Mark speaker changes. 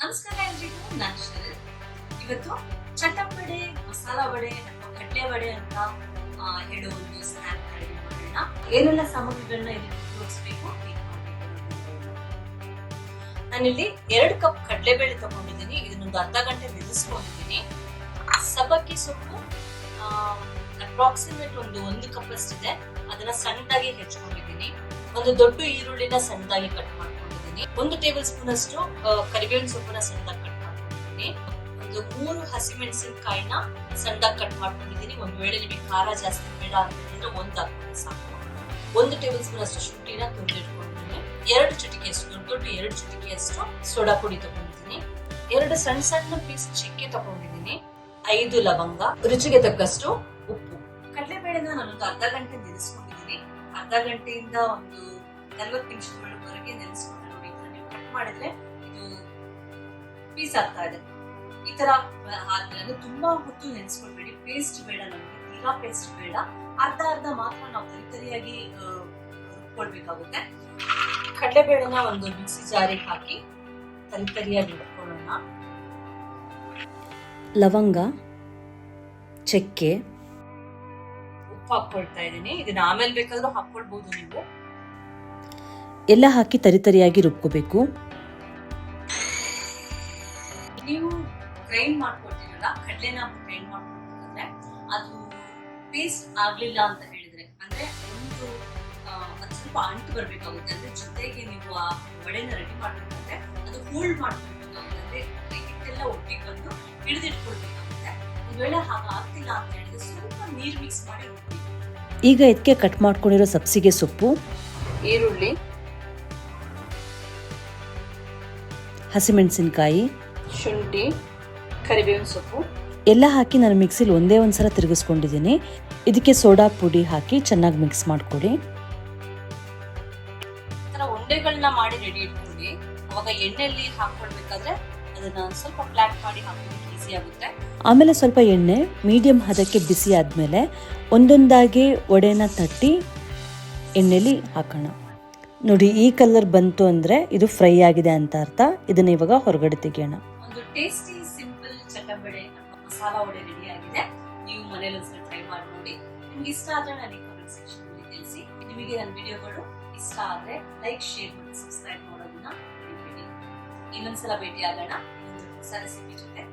Speaker 1: ನಮಸ್ಕಾರ ಎಲ್ರಿಗೂ, ನಾನು ಶರತ್. ಇವತ್ತು ಚಟಪಡೆ ಮಸಾಲಾ ವಡೆ ಅಥವಾ ಕಡಲೆ ವಡೆ ಅಂತ ಹೇಳೋ ಒಂದು ಸ್ನ್ಯಾಕ್ ರೆಡಿ ಮಾಡೋಣ. ಏನೆಲ್ಲ ಸಾಮಗ್ರಿಗಳನ್ನ ಇಲ್ಲಿ ಉಪಯೋಗಿಸಬೇಕು, ನಾನಿಲ್ಲಿ 2 ಕಪ್ ಕಡಲೆಬೇಳೆ ತಗೊಂಡಿದ್ದೀನಿ. ಇದನ್ನೊಂದು ಅರ್ಧ ಗಂಟೆ ನೆನೆಸ್ಕೊಂಡಿದ್ದೀನಿ. ಸಬ್ಬಕ್ಕಿ ಸೊಪ್ಪು ಅಪ್ರಾಕ್ಸಿಮೇಟ್ ಒಂದು ಕಪ್ ಅಷ್ಟಿದೆ. ಅದನ್ನ ಸಣ್ಣದಾಗಿ ಹೆಚ್ಚಿಕೊಂಡಿದ್ದೀನಿ. ಒಂದು ದೊಡ್ಡ ಈರುಳ್ಳಿನ ಸಣ್ಣದಾಗಿ ಕಟ್ ಮಾಡ್ಕೊಂಡಿದ್ದೀನಿ. 1 ಟೇಬಲ್ ಸ್ಪೂನ್ ಅಷ್ಟು ಕರಿಬೇವಿನ ಸೊಪ್ಪನ್ನ ಸಣ್ಣದಾಗಿ ಕಟ್ ಮಾಡ್ಕೊಂಡಿದ್ದೀನಿ. ಒಂದು 3 ಹಸಿಮೆಣಸಿನಕಾಯಿನ ಸಣ್ಣದಾಗಿ ಕಟ್ ಮಾಡ್ಕೊಂಡಿದ್ದೀನಿ. ಒಂದು ವೇಳೆ ನಿಮಗೆ ಖಾರ ಜಾಸ್ತಿ ಬೇಡ ಅಂತಂದ್ರೆ 1 ಹಾಕ್ಬೋದು ಸಾಕು. 1 ಟೇಬಲ್ ಸ್ಪೂನ್ ಅಷ್ಟು ಶುಂಠಿನ ತುರಿದಿಟ್ಕೊಂಡಿದ್ದೀನಿ. 2 ಚಿಟಿಕೆಯಷ್ಟು ದೊಡ್ಡ 2 ಚಿಟಿಕೆಯಷ್ಟು ಸೋಡಾ ಪುಡಿ ತಗೊಂಡಿದ್ದೀನಿ. 2 ಸಣ್ಣ ಪೀಸ್ ಚಕ್ಕೆ ತಗೊಂಡಿದ್ದೀನಿ. 5 ಲವಂಗ, ರುಚಿಗೆ ತಕ್ಕಷ್ಟು ಉಪ್ಪು. ಕಡಲೆಬೇಳೆನ ನಾನೊಂದು ಅರ್ಧ ಗಂಟೆ ನೆನೆಸ್ಕೊಂಡಿದ್ದೀನಿ. ಅರ್ಧ ಗಂಟೆಯಿಂದ ಒಂದು 40 ನಿಮಿಷಗಳವರೆಗೆ ನೆನೆಸ್ಕೊಂಡು ನೋಡಿ. ನೀವು ಕಟ್ ಮಾಡಿದ್ರೆ ಇದು ಪೀಸ್ ಆಗ್ತಾ ಇದೆ. ಈ ತರ ಆದ್ಮೇಲೆ ತುಂಬಾ ಹೊತ್ತು ನೆನೆಸ್ಕೊಳ್ಬೇಡಿ. ಪೇಸ್ಟ್ ಬೇಡ, ನಮಗೆ ತೀರಾ ಪೇಸ್ಟ್ ಬೇಡ. ಅರ್ಧ ಮಾತ್ರ ನಾವು ತರಿಯಾಗಿ ರುಬ್ಕೊಳ್ಬೇಕಾಗುತ್ತೆ. ಕಡಲೆಬೇಳೆನ ಒಂದು ಮಿಕ್ಸಿ ಜಾರಿಗೆ ಹಾಕಿ ತರಿಯಾಗಿ ರುಬ್ಕೊಳ್ಳೋಣ.
Speaker 2: ಲವಂಗ, ಚಕ್ಕೆ,
Speaker 1: ಉಪ್ಪು ಹಾಕೊಳ್ತಾ ಇದ್ದೀನಿ. ಇದನ್ನ ಆಮೇಲೆ ಬೇಕಾದ್ರೂ ಹಾಕೊಳ್ಬಹುದು ನೀವು.
Speaker 2: ಎಲ್ಲ ಹಾಕಿ ತರಿಯಾಗಿ ರುಬ್ಕೋಬೇಕು.
Speaker 1: ನೀವು ಗ್ರೈಂಡ್ ಮಾಡ್ಕೊಳ್ತೀರಲ್ಲ, ಕಡಲೆನ ಗ್ರೈಂಡ್ ಮಾಡ್ಕೊಳ್ಬೇಕಂದ್ರೆ ಅದು ಪೇಸ್ಟ್ ಆಗ್ಲಿಲ್ಲ ಅಂತ ಹೇಳಿದ್ರೆ, ಅಂದ್ರೆ ಅದು ಸ್ವಲ್ಪ ಅಂಟು ಬರ್ಬೇಕಾಗುತ್ತೆ. ಅಂದ್ರೆ ಜೊತೆಗೆ ನೀವು ಆ ವಡೆನ ರೆಡಿ ಮಾಡ್ಬೇಕಂದ್ರೆ ಅದು ಹೋಲ್ಡ್ ಮಾಡ್ಕೊಳ್ಬೇಕಾಗುತ್ತೆ. ಅಂದ್ರೆ ಹಿಟ್ಟೆಲ್ಲ ಒಟ್ಟಿಗೆ ಬಂದು ಹಿಡಿದಿಟ್ಕೊಳ್ಬೇಕಾಗುತ್ತೆ. ಒಂದ್ ವೇಳೆ ಹಾಗಾಗ್ತಿಲ್ಲ ಅಂತ ಹೇಳಿದ್ರೆ ಸ್ವಲ್ಪ ನೀರು ಮಿಕ್ಸ್ ಮಾಡಿ ರುಬ್ಬೇಕು.
Speaker 2: ಈಗ ಇದಕ್ಕೆ ಕಟ್ ಮಾಡ್ಕೊಂಡಿರೋ ಸಬ್ಸಿಗೆ ಸೊಪ್ಪು,
Speaker 1: ಈರುಳ್ಳಿ,
Speaker 2: ಹಸಿಮೆಣಸಿನಕಾಯಿ,
Speaker 1: ಶುಂಠಿ, ಕರಿಬೇವಿನ ಸೊಪ್ಪು
Speaker 2: ಎಲ್ಲ ಹಾಕಿ ನಾನು ಮಿಕ್ಸಿಲಿ ಒಂದ್ಸಲ ತಿರುಗಿಸ್ಕೊಂಡಿದ್ದೀನಿ. ಇದಕ್ಕೆ ಸೋಡಾ ಪುಡಿ ಹಾಕಿ ಚೆನ್ನಾಗಿ ಮಿಕ್ಸ್ ಮಾಡ್ಕೊಡಿ.
Speaker 1: ಉಂಡೆಗಳನ್ನ ಮಾಡಿ ರೆಡಿ ಇಟ್ಕೊಳ್ಳಿ. ಅವಾಗ ಎಣ್ಣೆಯಲ್ಲಿ ಹಾಕೊಳ್ಬೇಕಾದ್ರೆ ಅದನ್ನ ಸ್ವಲ್ಪ ಫ್ಲಾಟ್ ಮಾಡಿ ಹಾಕೋದಕ್ಕೆ ಈಸಿ ಆಗುತ್ತೆ.
Speaker 2: ಆಮೇಲೆ ಸ್ವಲ್ಪ ಎಣ್ಣೆ ಮೀಡಿಯಂ ಹದಕ್ಕೆ ಬಿಸಿ ಆದಮೇಲೆ ಒಂದೊಂದಾಗಿ ವಡೆನ ತಟ್ಟಿ ಎಣ್ಣೆಲಿ ಹಾಕೋಣ. ನೋಡಿ, ಈ ಕಲರ್ ಬಂತು ಅಂದರೆ ಇದು ಫ್ರೈ ಆಗಿದೆ ಅಂತ ಅರ್ಥ. ಇದನ್ನ ಇವಾಗ ಹೊರಗಡೆ ತೆಗೆಯೋಣ.
Speaker 1: ಒಂದು ಟೇಸ್ಟಿ ಸಿಂಪಲ್ ಚಟಪಡೆ ಅಥವಾ ಮಸಾಲಾ ವಡೆ ರೆಡಿ ಆಗಿದೆ. ನೀವು ಮನೇಲಿ ಒಂದ್ಸಲ ಟ್ರೈ ಮಾಡಿ ನೋಡಿ. ನಿಮ್ಗೆ ಇಷ್ಟ ಆದ್ರೆ ನನಗೆ ಕಮೆಂಟ್ ಸೆಕ್ಷನ್ ಅಲ್ಲಿ ತಿಳಿಸಿ. ನಿಮಗೆ ನನ್ನ ವಿಡಿಯೋಗಳು ಇಷ್ಟ ಆದ್ರೆ ಲೈಕ್, ಶೇರ್ ಮತ್ತು ಸಬ್ಸ್ಕ್ರೈಬ್ ಮಾಡೋದನ್ನ ಮರಿಬೇಡಿ. ಇನ್ನೊಂದ್ಸಲ ಭೇಟಿ ಆಗೋಣ ಇನ್ನೊಂದು ಹೊಸ ರೆಸಿಪಿ ಜೊತೆ.